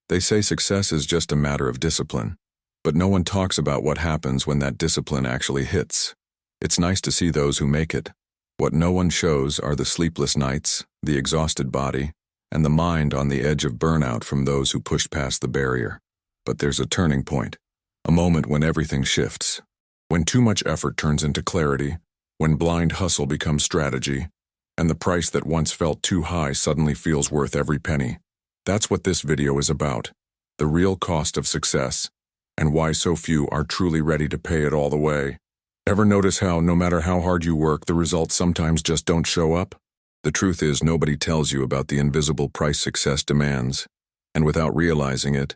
They say success is just a matter of discipline, but no one talks about what happens when that discipline actually hits. It's nice to see those who make it. What no one shows are the sleepless nights, the exhausted body, and the mind on the edge of burnout from those who pushed past the barrier. But there's a turning point, a moment when everything shifts. When too much effort turns into clarity, when blind hustle becomes strategy, and the price that once felt too high suddenly feels worth every penny. That's what this video is about, the real cost of success, and why so few are truly ready to pay it all the way. Ever notice how, no matter how hard you work, the results sometimes just don't show up? The truth is, nobody tells you about the invisible price success demands, and without realizing it,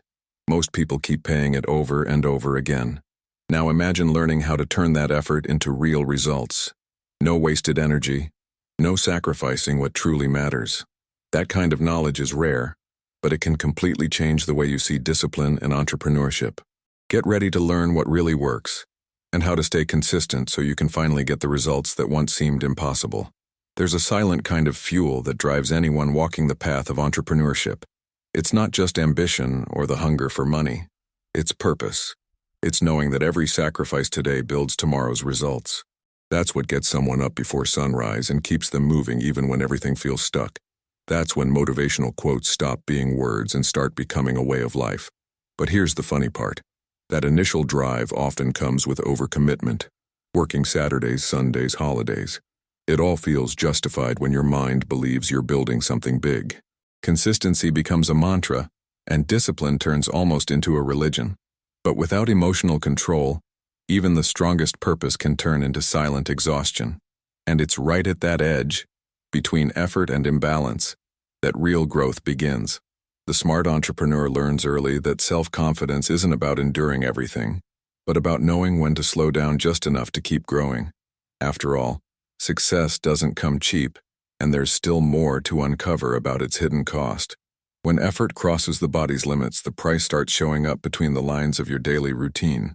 most people keep paying it over and over again. Now imagine learning how to turn that effort into real results. No wasted energy, no sacrificing what truly matters. That kind of knowledge is rare, but it can completely change the way you see discipline and entrepreneurship. Get ready to learn what really works, and how to stay consistent so you can finally get the results that once seemed impossible. There's a silent kind of fuel that drives anyone walking the path of entrepreneurship. It's not just ambition or the hunger for money. It's purpose. It's knowing that every sacrifice today builds tomorrow's results. That's what gets someone up before sunrise and keeps them moving even when everything feels stuck. That's when motivational quotes stop being words and start becoming a way of life. But here's the funny part. That initial drive often comes with overcommitment. Working Saturdays, Sundays, holidays. It all feels justified when your mind believes you're building something big. Consistency becomes a mantra, and discipline turns almost into a religion. But without emotional control, even the strongest purpose can turn into silent exhaustion. And it's right at that edge, between effort and imbalance, that real growth begins. The smart entrepreneur learns early that self-confidence isn't about enduring everything, but about knowing when to slow down just enough to keep growing. After all, success doesn't come cheap, and there's still more to uncover about its hidden cost. When effort crosses the body's limits, the price starts showing up between the lines of your daily routine.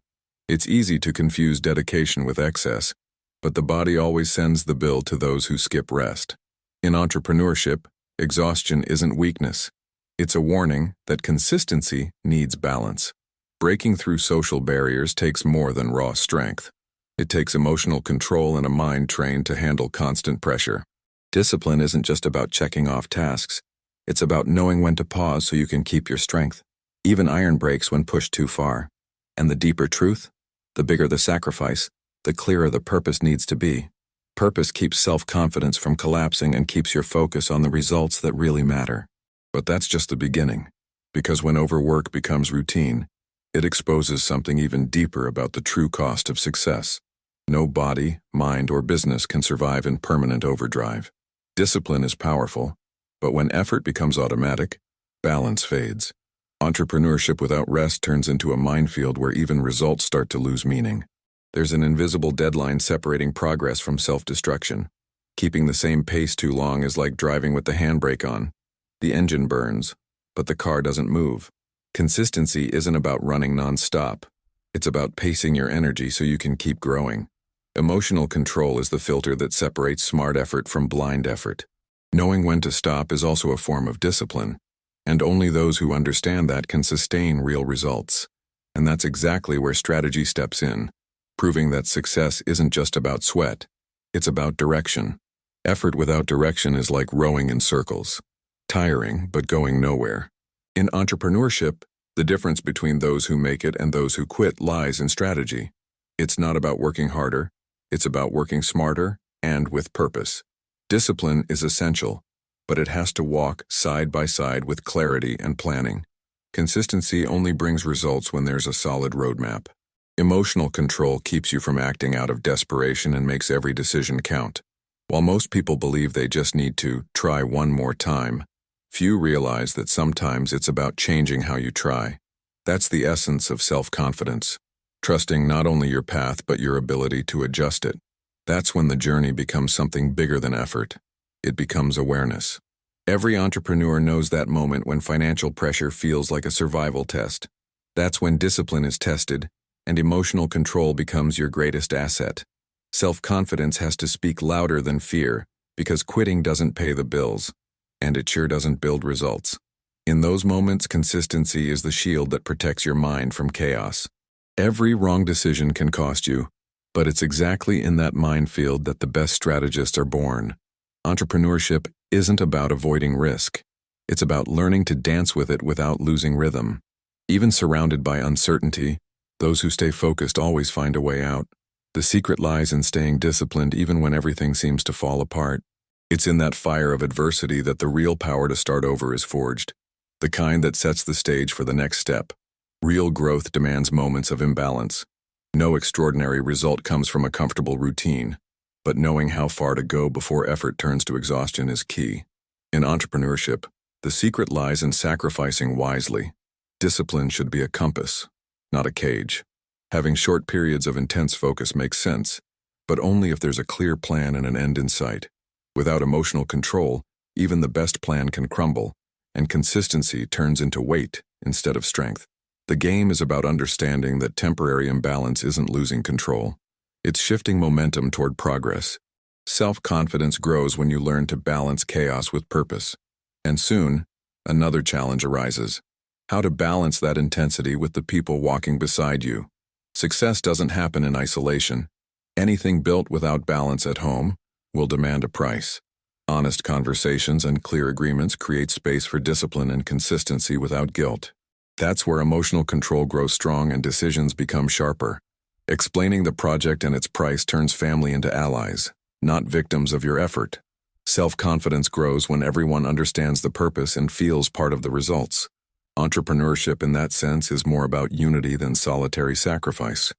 It's easy to confuse dedication with excess, but the body always sends the bill to those who skip rest. In entrepreneurship, exhaustion isn't weakness. It's a warning that consistency needs balance. Breaking through social barriers takes more than raw strength. It takes emotional control and a mind trained to handle constant pressure. Discipline isn't just about checking off tasks. It's about knowing when to pause so you can keep your strength. Even iron breaks when pushed too far. And the deeper truth, the bigger the sacrifice, the clearer the purpose needs to be. Purpose keeps self-confidence from collapsing and keeps your focus on the results that really matter. But that's just the beginning, because when overwork becomes routine, it exposes something even deeper about the true cost of success. No body, mind, or business can survive in permanent overdrive. Discipline is powerful, but when effort becomes automatic, balance fades. Entrepreneurship without rest turns into a minefield where even results start to lose meaning. There's an invisible deadline separating progress from self-destruction. Keeping the same pace too long is like driving with the handbrake on. The engine burns, but the car doesn't move. Consistency isn't about running non-stop. It's about pacing your energy so you can keep growing. Emotional control is the filter that separates smart effort from blind effort. Knowing when to stop is also a form of discipline, and only those who understand that can sustain real results. And that's exactly where strategy steps in, proving that success isn't just about sweat, it's about direction. Effort without direction is like rowing in circles. Tiring, but going nowhere. In entrepreneurship, the difference between those who make it and those who quit lies in strategy. It's not about working harder, it's about working smarter and with purpose. Discipline is essential, but it has to walk side by side with clarity and planning. Consistency only brings results when there's a solid roadmap. Emotional control keeps you from acting out of desperation and makes every decision count. While most people believe they just need to try one more time, few realize that sometimes it's about changing how you try. That's the essence of self-confidence, trusting not only your path but your ability to adjust it. That's when the journey becomes something bigger than effort. It becomes awareness. Every entrepreneur knows that moment when financial pressure feels like a survival test. That's when discipline is tested, and emotional control becomes your greatest asset. Self-confidence has to speak louder than fear, because quitting doesn't pay the bills, and it sure doesn't build results. In those moments, consistency is the shield that protects your mind from chaos. Every wrong decision can cost you, but it's exactly in that minefield that the best strategists are born. Entrepreneurship isn't about avoiding risk. It's about learning to dance with it without losing rhythm. Even surrounded by uncertainty, those who stay focused always find a way out. The secret lies in staying disciplined even when everything seems to fall apart. It's in that fire of adversity that the real power to start over is forged, the kind that sets the stage for the next step. Real growth demands moments of imbalance. No extraordinary result comes from a comfortable routine, but knowing how far to go before effort turns to exhaustion is key. In entrepreneurship, the secret lies in sacrificing wisely. Discipline should be a compass, not a cage. Having short periods of intense focus makes sense, but only if there's a clear plan and an end in sight. Without emotional control, even the best plan can crumble, and consistency turns into weight instead of strength. The game is about understanding that temporary imbalance isn't losing control. It's shifting momentum toward progress. Self-confidence grows when you learn to balance chaos with purpose. And soon, another challenge arises: how to balance that intensity with the people walking beside you. Success doesn't happen in isolation. Anything built without balance at home will demand a price. Honest conversations and clear agreements create space for discipline and consistency without guilt. That's where emotional control grows strong and decisions become sharper. Explaining the project and its price turns family into allies, not victims of your effort. Self-confidence grows when everyone understands the purpose and feels part of the results. Entrepreneurship in that sense is more about unity than solitary sacrifice.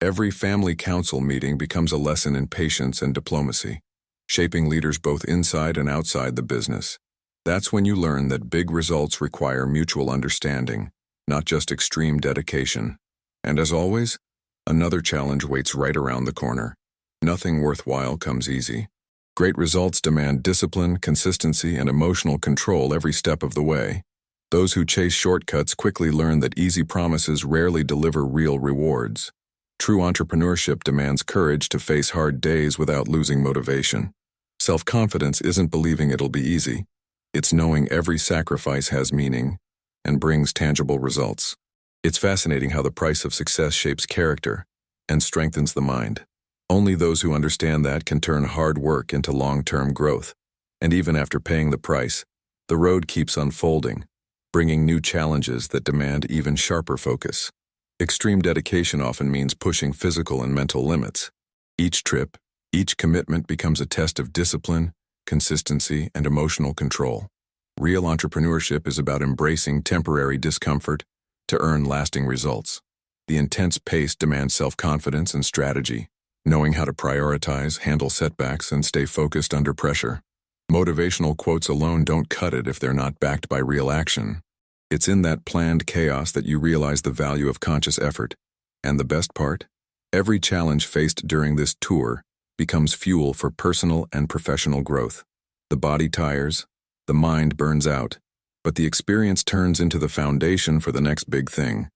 Every family council meeting becomes a lesson in patience and diplomacy, shaping leaders both inside and outside the business. That's when you learn that big results require mutual understanding, not just extreme dedication. And as always, another challenge waits right around the corner. Nothing worthwhile comes easy. Great results demand discipline, consistency, and emotional control every step of the way. Those who chase shortcuts quickly learn that easy promises rarely deliver real rewards. True entrepreneurship demands courage to face hard days without losing motivation. Self-confidence isn't believing it'll be easy. It's knowing every sacrifice has meaning and brings tangible results. It's fascinating how the price of success shapes character and strengthens the mind. Only those who understand that can turn hard work into long-term growth. And even after paying the price, the road keeps unfolding, bringing new challenges that demand even sharper focus. Extreme dedication often means pushing physical and mental limits. Each trip, each commitment becomes a test of discipline, consistency, and emotional control. Real entrepreneurship is about embracing temporary discomfort to earn lasting results. The intense pace demands self-confidence and strategy, knowing how to prioritize, handle setbacks, and stay focused under pressure. Motivational quotes alone don't cut it if they're not backed by real action. It's in that planned chaos that you realize the value of conscious effort. And the best part? Every challenge faced during this tour becomes fuel for personal and professional growth. The body tires, the mind burns out, but the experience turns into the foundation for the next big thing.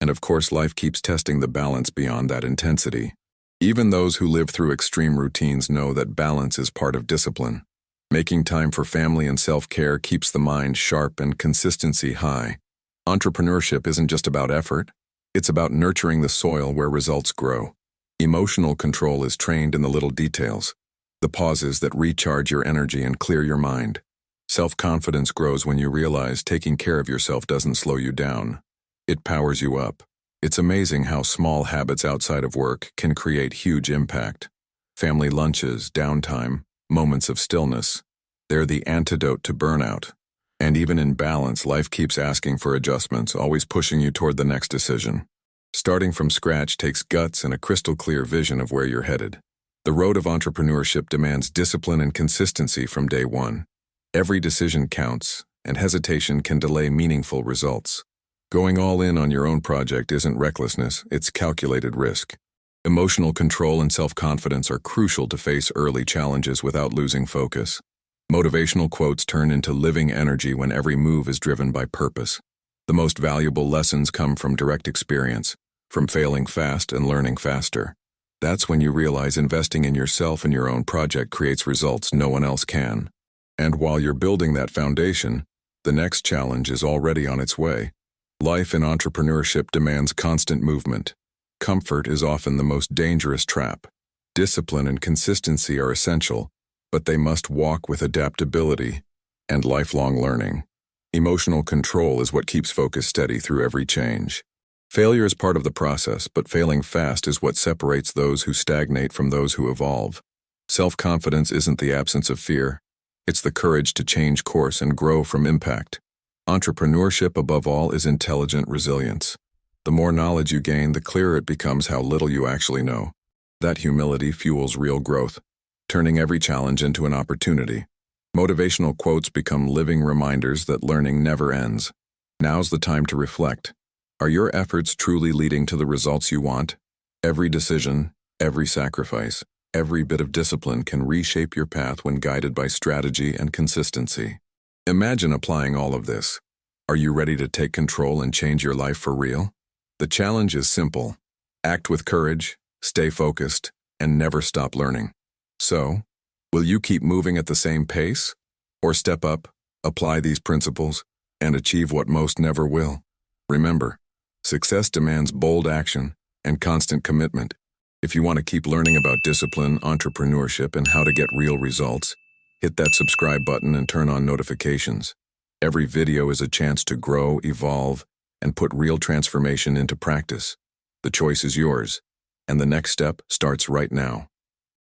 And of course, life keeps testing the balance beyond that intensity. Even those who live through extreme routines know that balance is part of discipline. Making time for family and self-care keeps the mind sharp and consistency high. Entrepreneurship isn't just about effort. It's about nurturing the soil where results grow. Emotional control is trained in the little details, the pauses that recharge your energy and clear your mind. Self-confidence grows when you realize taking care of yourself doesn't slow you down. It powers you up. It's amazing how small habits outside of work can create huge impact. Family lunches, downtime, moments of stillness. They're the antidote to burnout. And even in balance, life keeps asking for adjustments, always pushing you toward the next decision. Starting from scratch takes guts and a crystal clear vision of where you're headed. The road of entrepreneurship demands discipline and consistency from day one. Every decision counts, and hesitation can delay meaningful results. Going all in on your own project isn't recklessness, it's calculated risk. Emotional control and self-confidence are crucial to face early challenges without losing focus. Motivational quotes turn into living energy when every move is driven by purpose. The most valuable lessons come from direct experience, from failing fast and learning faster. That's when you realize investing in yourself and your own project creates results no one else can. And while you're building that foundation, The next challenge is already on its way. Life in entrepreneurship demands constant movement. Comfort is often the most dangerous trap. Discipline and consistency are essential, but they must walk with adaptability and lifelong learning. Emotional control is what keeps focus steady through every change. Failure is part of the process, but failing fast is what separates those who stagnate from those who evolve. Self-confidence isn't the absence of fear. It's the courage to change course and grow from impact. Entrepreneurship, above all, is intelligent resilience. The more knowledge you gain, the clearer it becomes how little you actually know. That humility fuels real growth, turning every challenge into an opportunity. Motivational quotes become living reminders that learning never ends. Now's the time to reflect. Are your efforts truly leading to the results you want? Every decision, every sacrifice, every bit of discipline can reshape your path when guided by strategy and consistency. Imagine applying all of this. Are you ready to take control and change your life for real? The challenge is simple. Act with courage, stay focused, and never stop learning. So, will you keep moving at the same pace? Or step up, apply these principles, and achieve what most never will? Remember, success demands bold action and constant commitment. If you want to keep learning about discipline, entrepreneurship, and how to get real results, hit that subscribe button and turn on notifications. Every video is a chance to grow, evolve, and put real transformation into practice. The choice is yours, and the next step starts right now.